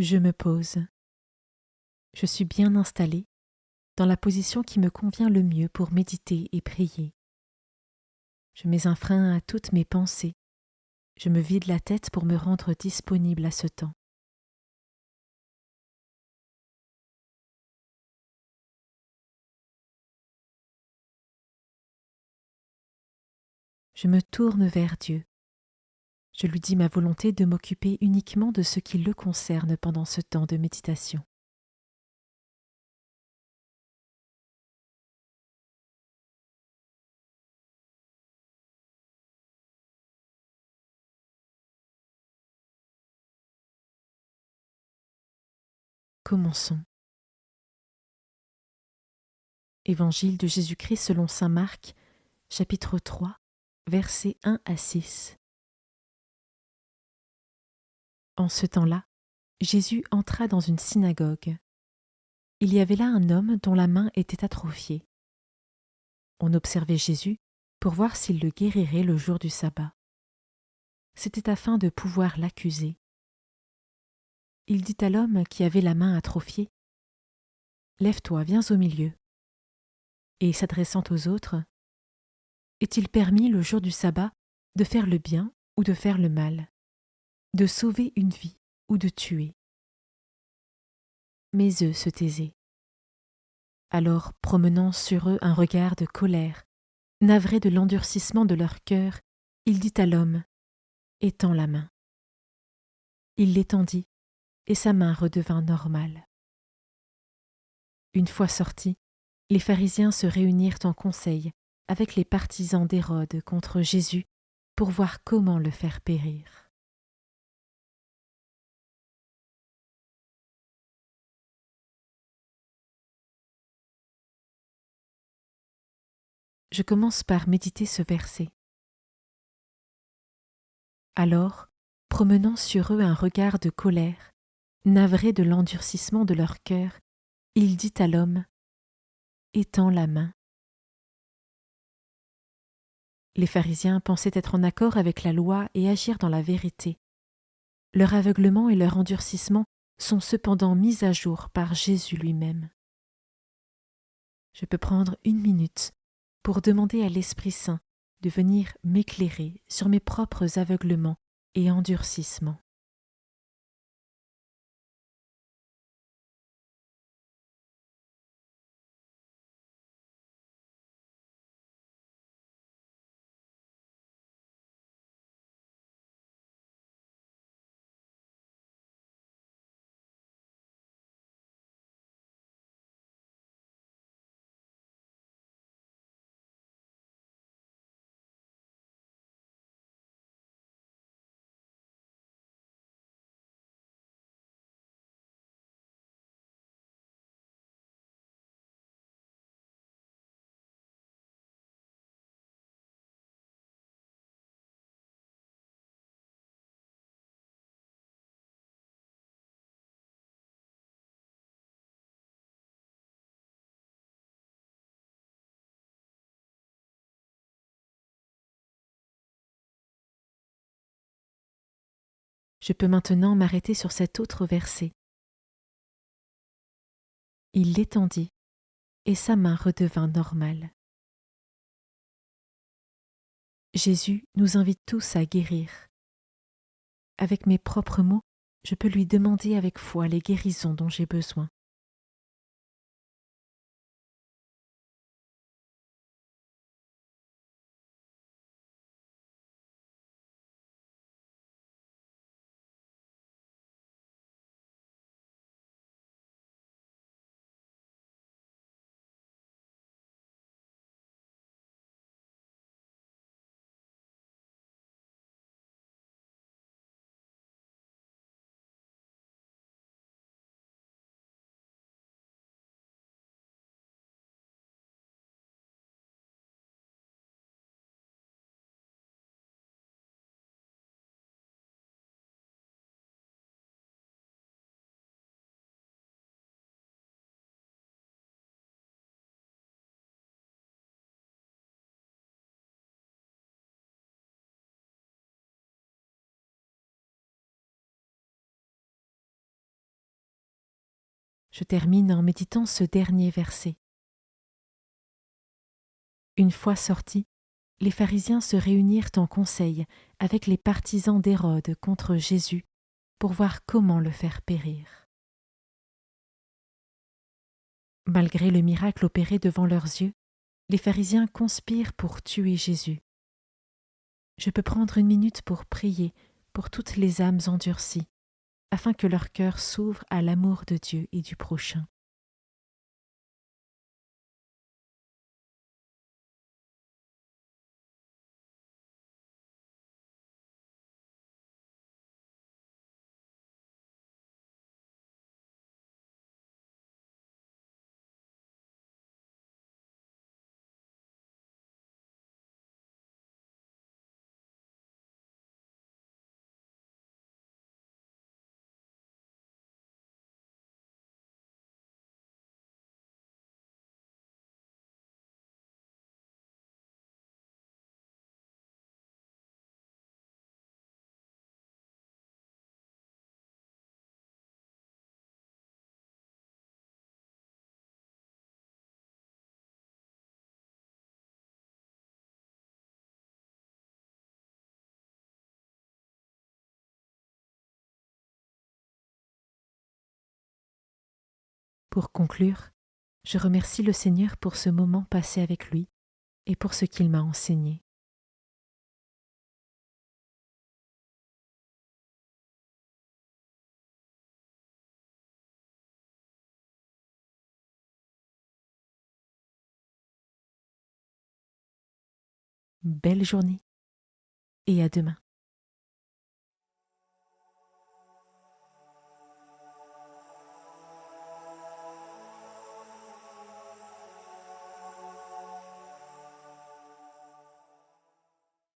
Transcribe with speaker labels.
Speaker 1: Je me pose. Je suis bien installée, dans la position qui me convient le mieux pour méditer et prier. Je mets un frein à toutes mes pensées. Je me vide la tête pour me rendre disponible à ce temps. Je me tourne vers Dieu. Je lui dis ma volonté de m'occuper uniquement de ce qui le concerne pendant ce temps de méditation. Commençons. Évangile de Jésus-Christ selon saint Marc, chapitre 3, versets 1 à 6. En ce temps-là, Jésus entra dans une synagogue. Il y avait là un homme dont la main était atrophiée. On observait Jésus pour voir s'il le guérirait le jour du sabbat. C'était afin de pouvoir l'accuser. Il dit à l'homme qui avait la main atrophiée, « Lève-toi, viens au milieu. » Et s'adressant aux autres, « Est-il permis le jour du sabbat de faire le bien ou de faire le mal, de sauver une vie ou de tuer ?» Mais eux se taisaient. Alors, promenant sur eux un regard de colère, navré de l'endurcissement de leur cœur, il dit à l'homme, « Étends la main. » Il l'étendit, et sa main redevint normale. Une fois sortis, les pharisiens se réunirent en conseil avec les partisans d'Hérode contre Jésus pour voir comment le faire périr. Je commence par méditer ce verset. Alors, promenant sur eux un regard de colère, navré de l'endurcissement de leur cœur, il dit à l'homme, « Étends la main. » Les pharisiens pensaient être en accord avec la loi et agir dans la vérité. Leur aveuglement et leur endurcissement sont cependant mis à jour par Jésus lui-même. Je peux prendre une minute pour demander à l'Esprit Saint de venir m'éclairer sur mes propres aveuglements et endurcissements. Je peux maintenant m'arrêter sur cet autre verset. Il l'étendit, et sa main redevint normale. Jésus nous invite tous à guérir. Avec mes propres mots, je peux lui demander avec foi les guérisons dont j'ai besoin. Je termine en méditant ce dernier verset. Une fois sortis, les pharisiens se réunirent en conseil avec les partisans d'Hérode contre Jésus pour voir comment le faire périr. Malgré le miracle opéré devant leurs yeux, les pharisiens conspirent pour tuer Jésus. Je peux prendre une minute pour prier pour toutes les âmes endurcies, afin que leur cœur s'ouvre à l'amour de Dieu et du prochain. Pour conclure, je remercie le Seigneur pour ce moment passé avec lui et pour ce qu'il m'a enseigné. Belle journée et à demain.